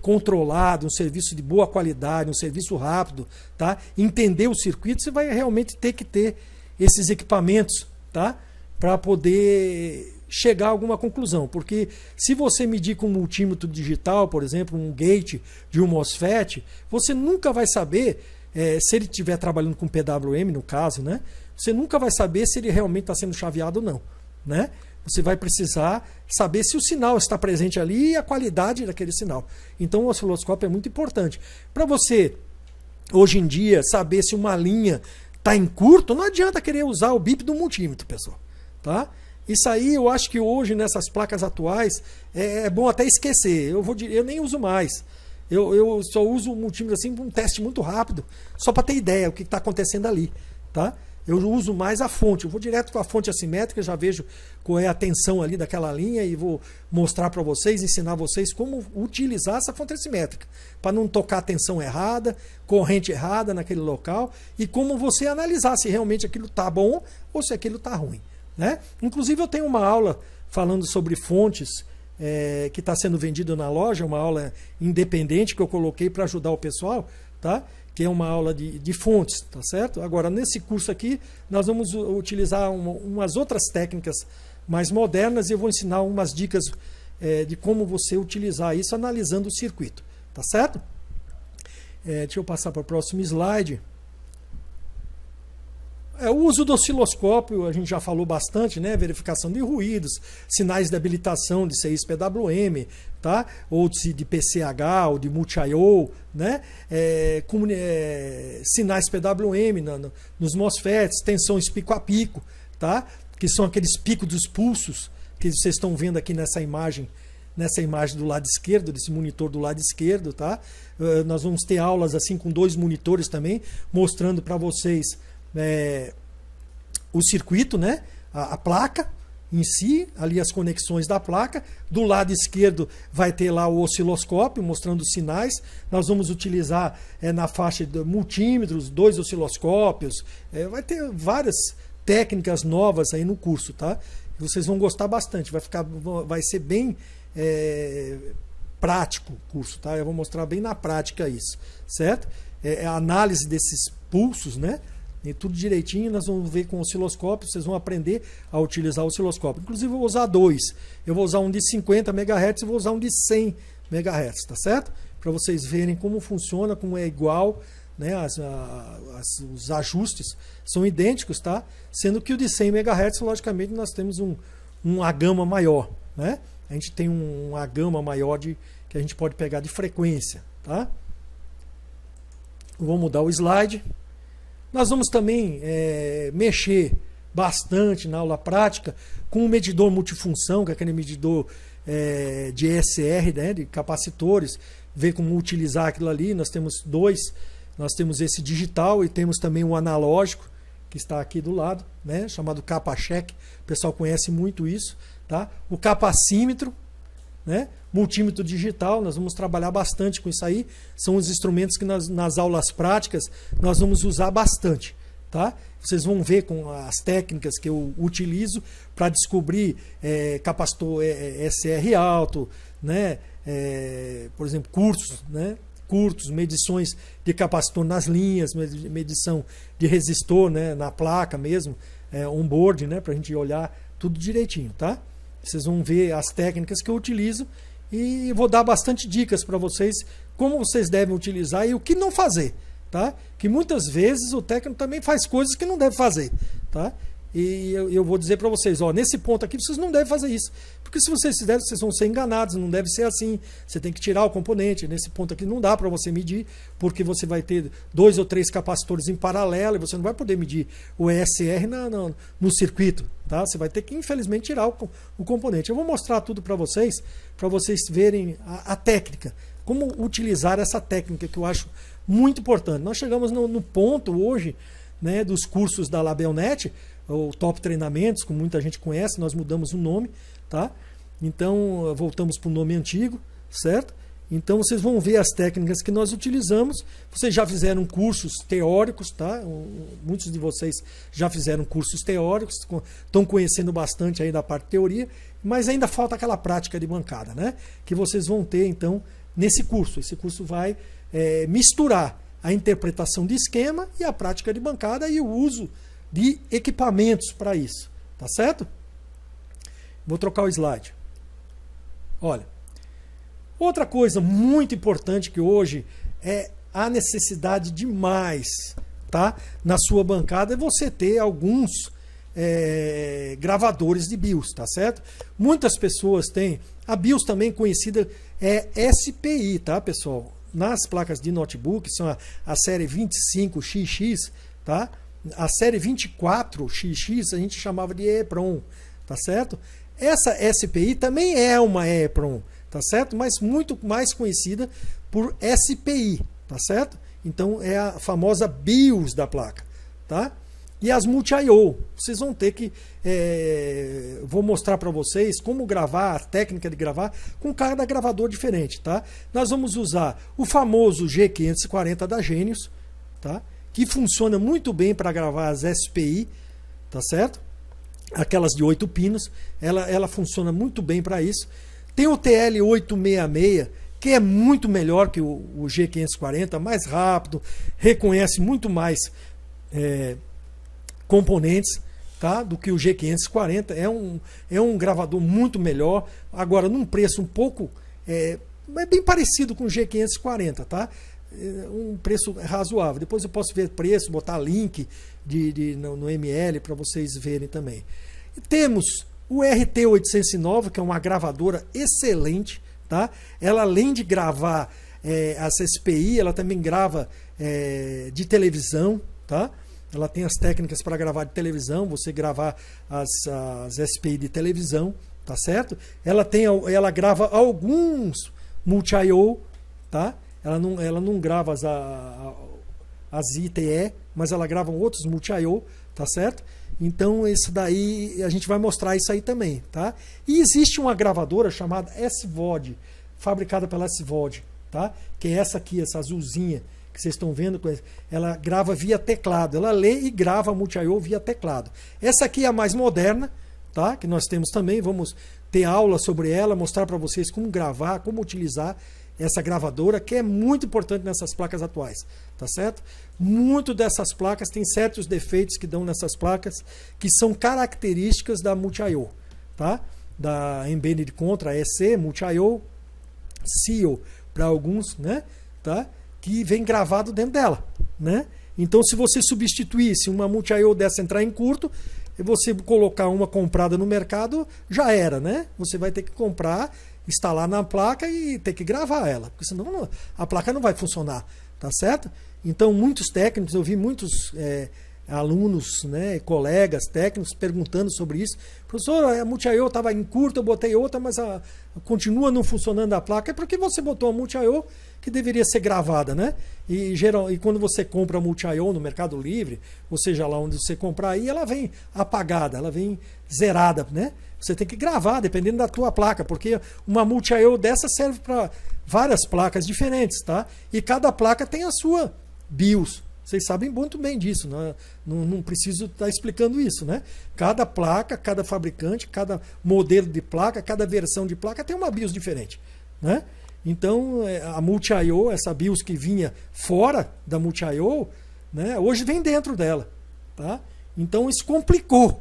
controlado, um serviço de boa qualidade, um serviço rápido, tá? Entender o circuito, você vai realmente ter que ter esses equipamentos, tá? Para poder chegar a alguma conclusão, porque se você medir com um multímetro digital, por exemplo, um gate de um MOSFET, você nunca vai saber, se ele estiver trabalhando com PWM, no caso, né? Você nunca vai saber se ele realmente está sendo chaveado ou não, né? Você vai precisar saber se o sinal está presente ali e a qualidade daquele sinal. Então o osciloscópio é muito importante. Para você, hoje em dia, saber se uma linha está em curto, não adianta querer usar o BIP do multímetro, pessoal. Tá? Isso aí eu acho que hoje, nessas placas atuais, é bom até esquecer. Eu nem uso mais. Eu só uso o multímetro assim para um teste muito rápido, só para ter ideia do que está acontecendo ali. Tá? Eu uso mais a fonte, eu vou direto com a fonte assimétrica, já vejo qual é a tensão ali daquela linha e vou mostrar para vocês, ensinar vocês como utilizar essa fonte assimétrica, para não tocar a tensão errada, corrente errada naquele local, e como você analisar se realmente aquilo está bom ou se aquilo está ruim, né? Inclusive eu tenho uma aula falando sobre fontes que está sendo vendido na loja, uma aula independente que eu coloquei para ajudar o pessoal, tá? Que é uma aula de fontes, tá certo? Agora, nesse curso aqui, nós vamos utilizar umas outras técnicas mais modernas e eu vou ensinar umas dicas de como você utilizar isso analisando o circuito, tá certo? Deixa eu passar para o próximo slide. O uso do osciloscópio, a gente já falou bastante, né? Verificação de ruídos, sinais de habilitação de CX-PWM, tá? Ou de PCH, ou de multi-I/O, né? Sinais PWM nos MOSFETs, tensões pico a pico, tá? Que são aqueles picos dos pulsos que vocês estão vendo aqui nessa imagem do lado esquerdo, desse monitor do lado esquerdo, tá? Nós vamos ter aulas assim com 2 monitores também, mostrando para vocês o circuito, né? A placa em si, ali as conexões da placa. Do lado esquerdo vai ter lá o osciloscópio mostrando os sinais. Nós vamos utilizar na faixa de multímetros, 2 osciloscópios. Vai ter várias técnicas novas aí no curso, tá? Vocês vão gostar bastante. Vai ser bem prático o curso, tá? Eu vou mostrar bem na prática isso, certo? A análise desses pulsos, né? E tudo direitinho, nós vamos ver com o osciloscópio, vocês vão aprender a utilizar o osciloscópio. Inclusive eu vou usar 2. Eu vou usar um de 50 MHz e vou usar um de 100 MHz, tá certo? Para vocês verem como funciona, como é igual, né? Os ajustes são idênticos, tá? Sendo que o de 100 MHz, logicamente, nós temos uma gama maior, né? A gente tem uma gama maior que a gente pode pegar de frequência, tá? Vou mudar o slide. Nós vamos também mexer bastante na aula prática com o medidor multifunção, que é aquele medidor de ESR, né, de capacitores, ver como utilizar aquilo ali. Nós temos 2, nós temos esse digital e temos também o analógico, que está aqui do lado, né, chamado capa-check, o pessoal conhece muito isso, tá? O capacímetro, né? Multímetro digital, nós vamos trabalhar bastante com isso aí, são os instrumentos que nas aulas práticas nós vamos usar bastante, tá? Vocês vão ver com as técnicas que eu utilizo para descobrir capacitor SR alto, né? Por exemplo, curtos, medições de capacitor nas linhas, medição de resistor, né? Na placa mesmo, on-board, né? Para a gente olhar tudo direitinho, tá? Vocês vão ver as técnicas que eu utilizo e vou dar bastante dicas para vocês como vocês devem utilizar e o que não fazer, tá? Que muitas vezes o técnico também faz coisas que não deve fazer, tá? E eu vou dizer para vocês, ó, nesse ponto aqui vocês não devem fazer isso. Porque se vocês fizerem, vocês vão ser enganados, não deve ser assim. Você tem que tirar o componente. Nesse ponto aqui não dá para você medir, porque você vai ter 2 ou 3 capacitores em paralelo e você não vai poder medir o ESR no circuito. Tá? Você vai ter que, infelizmente, tirar o componente. Eu vou mostrar tudo para vocês verem a técnica. Como utilizar essa técnica que eu acho muito importante. Nós chegamos no ponto hoje, né, dos cursos da Labelnet, o Top Treinamentos, como muita gente conhece, nós mudamos o nome, tá? Então voltamos para o nome antigo, certo? Então vocês vão ver as técnicas que nós utilizamos. Vocês já fizeram cursos teóricos, tá? Muitos de vocês já fizeram cursos teóricos, estão conhecendo bastante aí da parte de teoria, mas ainda falta aquela prática de bancada, né? Que vocês vão ter então nesse curso. Esse curso vai misturar a interpretação de esquema e a prática de bancada e o uso de equipamentos para isso, tá certo? Vou trocar o slide. Olha, outra coisa muito importante que hoje é a necessidade demais, tá? Na sua bancada é você ter alguns gravadores de BIOS, tá certo? Muitas pessoas têm, a BIOS também conhecida é SPI, tá, pessoal? Nas placas de notebook, são a série 25XX, tá? A série 24XX a gente chamava de EEPROM, tá certo? Essa SPI também é uma EEPROM, tá certo? Mas muito mais conhecida por SPI, tá certo? Então é a famosa BIOS da placa, tá? E as multi-I/O, vocês vão ter que... vou mostrar para vocês como gravar, a técnica de gravar com cada gravador diferente, tá? Nós vamos usar o famoso G540 da Genius, tá? Que funciona muito bem para gravar as SPI, tá certo? Aquelas de 8 pinos, ela funciona muito bem para isso. Tem o TL866, que é muito melhor que o G540, mais rápido, reconhece muito mais componentes, tá? Do que o G540. É um gravador muito melhor, agora num preço um pouco... é bem parecido com o G540, tá? Um preço razoável. Depois eu posso ver preço, botar link no ML para vocês verem também. E temos o RT809, que é uma gravadora excelente, tá? Ela, além de gravar as SPI, ela também grava de televisão, tá? Ela tem as técnicas para gravar de televisão, você gravar as SPI de televisão, tá certo? Ela grava alguns multi-I/O, tá? Ela não grava as ITE, mas ela grava outros multi-I/O, tá certo? Então esse daí, a gente vai mostrar isso aí também, tá? E existe uma gravadora chamada SVOD, fabricada pela SVOD, tá? Que é essa aqui, essa azulzinha que vocês estão vendo, ela grava via teclado, ela lê e grava multi-I/O via teclado. Essa aqui é a mais moderna, tá? Que nós temos também, vamos ter aula sobre ela, mostrar para vocês como gravar, como utilizar essa gravadora, que é muito importante nessas placas atuais, tá certo? Muito dessas placas tem certos defeitos que dão nessas placas, que são características da multi-I/O, tá? Da Embedded Contra, EC, multi-I/O, SEAL para alguns, né? Tá? Que vem gravado dentro dela, né? Então, se você substituísse uma multi-I/O dessa entrar em curto, e você colocar uma comprada no mercado, já era, né? Você vai ter que comprar, instalar na placa e ter que gravar ela, porque senão a placa não vai funcionar, tá certo? Então, muitos técnicos, eu vi muitos alunos, né, colegas técnicos perguntando sobre isso. Professor, a multi-I/O estava em curto, eu botei outra, mas continua não funcionando a placa. É porque você botou a multi-I/O que deveria ser gravada, né? E quando você compra a multi-I/O no Mercado Livre, ou seja lá onde você comprar aí, ela vem apagada, ela vem zerada, né? Você tem que gravar dependendo da tua placa, porque uma multi-I/O dessa serve para várias placas diferentes, tá? E cada placa tem a sua BIOS. Vocês sabem muito bem disso, né? Não preciso estar explicando isso, né? Cada placa, cada fabricante, cada modelo de placa, cada versão de placa tem uma BIOS diferente, né? Então, a multi-I/O, essa BIOS que vinha fora da multi-I/O, né, hoje vem dentro dela, tá? Então, isso complicou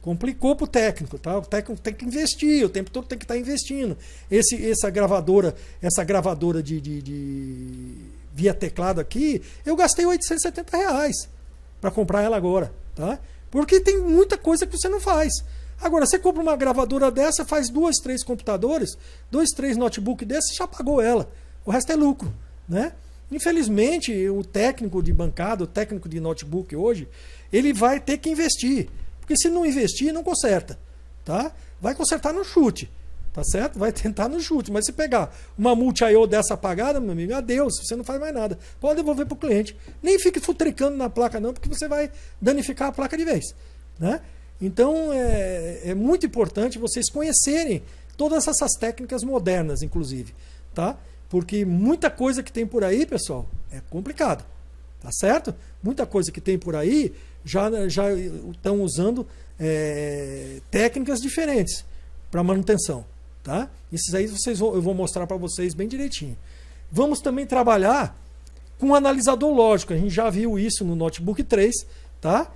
para o técnico, tá? O técnico tem que investir, o tempo todo tem que estar investindo. Essa gravadora de via teclado aqui, eu gastei R$870 para comprar ela agora, tá? Porque tem muita coisa que você não faz. Agora, você compra uma gravadora dessa, faz 2, 3 computadores, 2, 3 notebook desses, já pagou ela. O resto é lucro, né? Infelizmente, o técnico de bancada, o técnico de notebook hoje, ele vai ter que investir. Porque se não investir, não conserta, tá? Vai consertar no chute, tá certo? Vai tentar no chute. Mas se pegar uma multi-I/O dessa apagada, meu amigo, adeus, você não faz mais nada. Pode devolver para o cliente. Nem fique futricando na placa não, porque você vai danificar a placa de vez, né? Então, é muito importante vocês conhecerem todas essas técnicas modernas, inclusive, tá? Porque muita coisa que tem por aí, pessoal, é complicado, tá certo? Muita coisa que tem por aí já estão usando técnicas diferentes para manutenção, tá? Esses aí eu vou mostrar para vocês bem direitinho. Vamos também trabalhar com um analisador lógico. A gente já viu isso no Notebook 3, tá?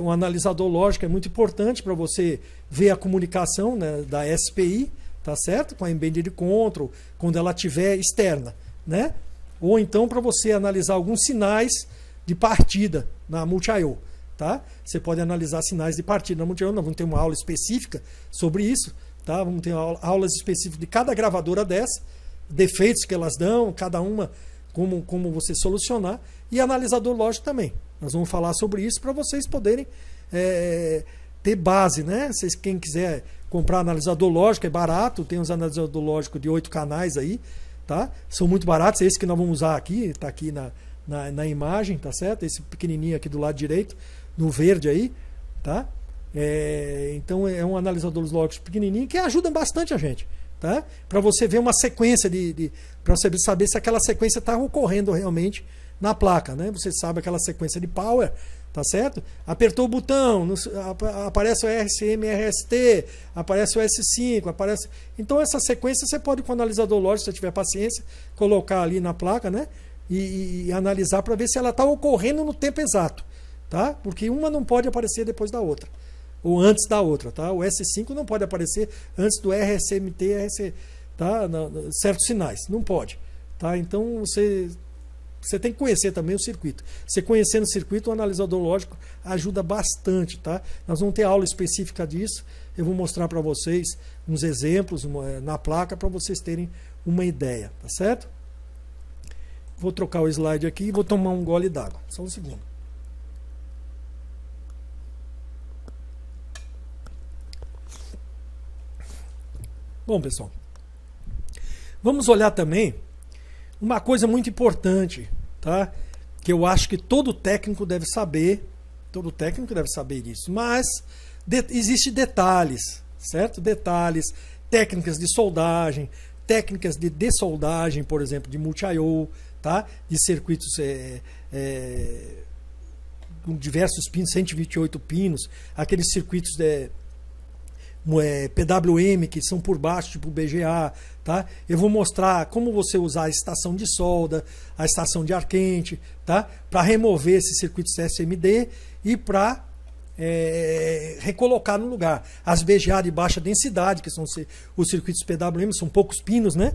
Um analisador lógico é muito importante para você ver a comunicação, né, da SPI, tá certo? Com a Embedded Control, quando ela estiver externa, né? Ou então para você analisar alguns sinais de partida na multi-I/O, tá? Você pode analisar sinais de partida na multi-I/O. Nós vamos ter uma aula específica sobre isso, tá? Vamos ter aulas específicas de cada gravadora dessa, defeitos que elas dão, cada uma como você solucionar, e analisador lógico também. Nós vamos falar sobre isso para vocês poderem ter base, né? Quem quiser comprar analisador lógico, é barato, tem uns analisador lógico de 8 canais aí, tá? São muito baratos, esse que nós vamos usar aqui, está aqui na imagem, tá certo? Esse pequenininho aqui do lado direito, no verde aí, tá? Então é um analisador lógico pequenininho que ajuda bastante a gente, tá? Para você ver uma sequência para você saber se aquela sequência está ocorrendo realmente na placa, né? Você sabe aquela sequência de power, tá certo? Apertou o botão, aparece o RCM, RST, aparece o S5, aparece... Então essa sequência você pode, com o analisador lógico, se você tiver paciência, colocar ali na placa, né? E analisar para ver se ela está ocorrendo no tempo exato, tá? Porque uma não pode aparecer depois da outra, ou antes da outra, tá? O S5 não pode aparecer antes do RSMT, RC, tá? Certos sinais, não pode, tá? Então você tem que conhecer também o circuito. Você conhecendo o circuito, o analisador lógico ajuda bastante, tá? Nós vamos ter aula específica disso. Eu vou mostrar para vocês uns exemplos na placa para vocês terem uma ideia, tá certo? Vou trocar o slide aqui e vou tomar um gole d'água. Só um segundo. Bom, pessoal, vamos olhar também uma coisa muito importante, tá? Que eu acho que todo técnico deve saber disso, mas existem detalhes, certo? Detalhes, técnicas de soldagem, técnicas de dessoldagem, por exemplo, de multi-I/O, tá? De circuitos com diversos pinos, 128 pinos, aqueles circuitos PWM que são por baixo, tipo BGA, tá? Eu vou mostrar como você usar a estação de solda, a estação de ar quente, tá? Para remover esses circuitos SMD e para recolocar no lugar. As BGA de baixa densidade, que são os circuitos PWM, são poucos pinos, né?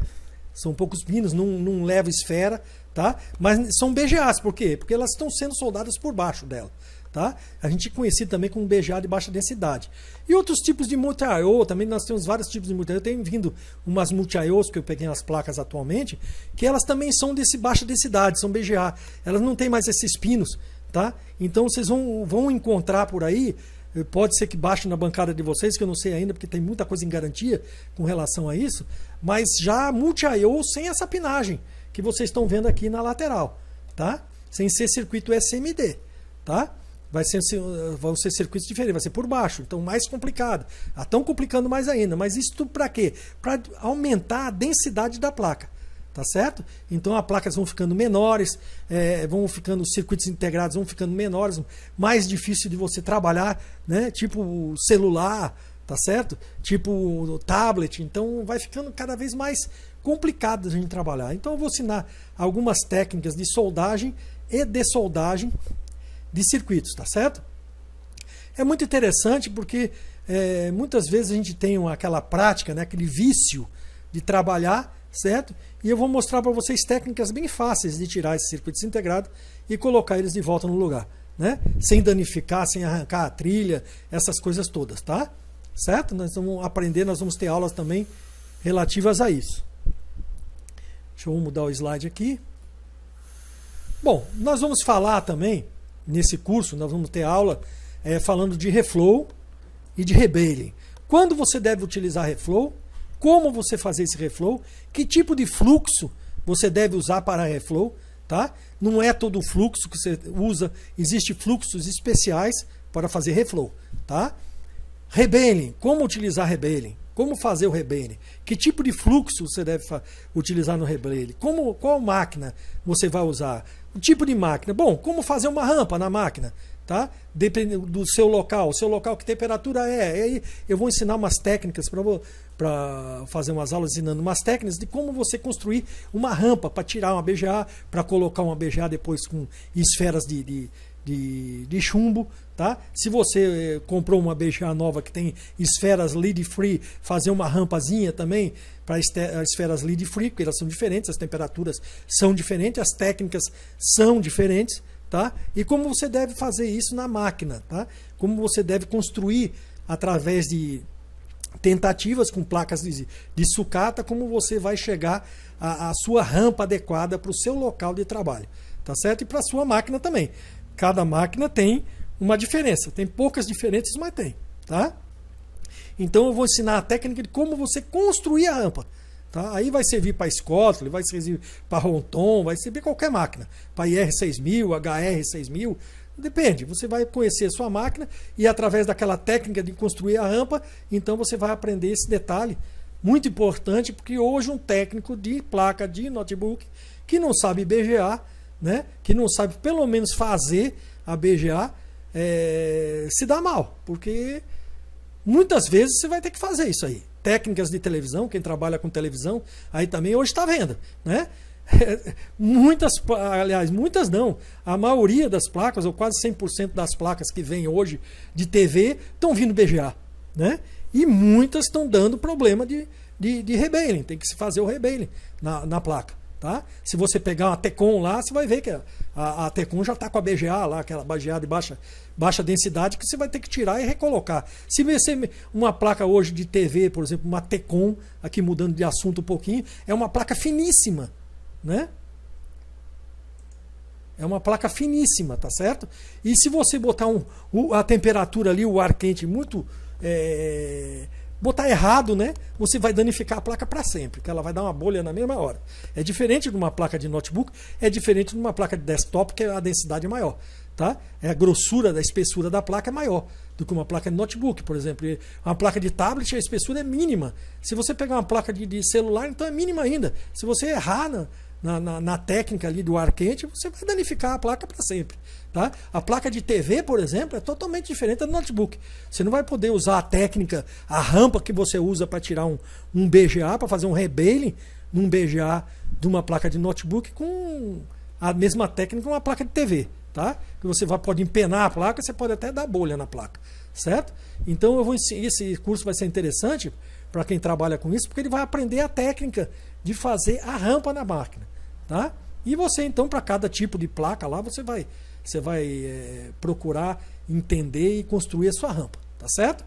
São poucos pinos, não leva esfera, tá? Mas são BGAs, por quê? Porque elas estão sendo soldadas por baixo dela, tá? A gente conhecia também como BGA de baixa densidade. E outros tipos de multi-I/O, também nós temos vários tipos de multi-I/O. Eu tenho vindo umas multi-I/Os que eu peguei nas placas atualmente, que elas também são desse baixa densidade, são BGA. Elas não têm mais esses pinos, tá? Então vocês vão encontrar por aí, pode ser que baixe na bancada de vocês, que eu não sei ainda, porque tem muita coisa em garantia com relação a isso, mas já multi-I/O sem essa pinagem que vocês estão vendo aqui na lateral, tá? Sem ser circuito SMD, tá? Vão ser circuitos diferentes, vai ser por baixo, então mais complicado. Estão complicando mais ainda, mas isso tudo para quê? Para aumentar a densidade da placa, tá certo? Então as placas vão ficando menores, os circuitos integrados vão ficando menores, mais difícil de você trabalhar, né? Tipo celular, tá certo? Tipo tablet, então vai ficando cada vez mais complicado a gente trabalhar. Então eu vou ensinar algumas técnicas de soldagem e dessoldagem de circuitos, tá certo? É muito interessante porque muitas vezes a gente tem aquela prática, né, aquele vício de trabalhar, certo? E eu vou mostrar para vocês técnicas bem fáceis de tirar esses circuitos integrados e colocar eles de volta no lugar, né? Sem danificar, sem arrancar a trilha, essas coisas todas, tá? Certo? Nós vamos aprender, nós vamos ter aulas também relativas a isso. Deixa eu mudar o slide aqui. Bom, nós vamos falar também, nesse curso, nós vamos ter aula falando de reflow e de rebaling. Quando você deve utilizar reflow, como você fazer esse reflow, que tipo de fluxo você deve usar para reflow, tá? Não é todo o fluxo que você usa, existe fluxos especiais para fazer reflow, tá? Rebaling, como utilizar rebaling? Como fazer o rebaling? Que tipo de fluxo você deve utilizar no rebaling? Qual máquina você vai usar? O tipo de máquina? Bom, como fazer uma rampa na máquina? Tá? Dependendo do seu local, que temperatura é. E aí eu vou ensinar umas técnicas para fazer umas aulas ensinando umas técnicas de como você construir uma rampa para tirar uma BGA, para colocar uma BGA depois com esferas de chumbo, tá? Se você comprou uma BGA nova que tem esferas lead free, fazer uma rampazinha também para esferas lead free, porque elas são diferentes, as temperaturas são diferentes, as técnicas são diferentes, tá? E como você deve fazer isso na máquina, tá? Como você deve construir através de tentativas com placas de sucata, como você vai chegar à sua rampa adequada para o seu local de trabalho, tá certo? E para a sua máquina também. Cada máquina tem uma diferença, tem poucas diferenças, mas tem, tá? Então eu vou ensinar a técnica de como você construir a rampa, tá? Aí vai servir para Scotland, vai servir para Ronton, vai servir qualquer máquina, para IR6000, HR6000, depende. Você vai conhecer a sua máquina e através daquela técnica de construir a rampa, então você vai aprender esse detalhe muito importante, porque hoje um técnico de placa de notebook que não sabe BGA, né, que não sabe pelo menos fazer a BGA, se dá mal, porque muitas vezes você vai ter que fazer isso aí. Técnicas de televisão, quem trabalha com televisão, aí também hoje está vendo, né? Aliás, muitas não. A maioria das placas, ou quase 100% das placas que vêm hoje de TV, estão vindo BGA, né? E muitas estão dando problema de rebaling. Tem que se fazer o rebaling na placa. Tá? Se você pegar uma Tecon lá, você vai ver que a Tecon já está com a BGA lá, aquela BGA de baixa densidade, que você vai ter que tirar e recolocar. Se você uma placa hoje de TV, por exemplo, uma Tecon, aqui mudando de assunto um pouquinho, é uma placa finíssima, né? É uma placa finíssima, tá certo? E se você botar a temperatura ali, o ar quente muito botar errado, né? Você vai danificar a placa para sempre, que ela vai dar uma bolha na mesma hora. É diferente de uma placa de notebook, é diferente de uma placa de desktop, que a densidade é maior, tá? A grossura, da espessura da placa é maior do que uma placa de notebook, por exemplo. Uma placa de tablet, a espessura é mínima. Se você pegar uma placa de celular, então é mínima ainda. Se você errar na técnica ali do ar quente, você vai danificar a placa para sempre, tá? A placa de TV, por exemplo, é totalmente diferente do notebook. Você não vai poder usar a técnica, a rampa que você usa para tirar um BGA, para fazer um rebaling num BGA de uma placa de notebook com a mesma técnica que uma placa de TV, tá? Que você pode empenar a placa, você pode até dar bolha na placa, certo? Então eu vou ensinar, esse curso vai ser interessante para quem trabalha com isso, porque ele vai aprender a técnica de fazer a rampa na máquina, tá? E você então, para cada tipo de placa lá, você vai procurar entender e construir a sua rampa, tá certo?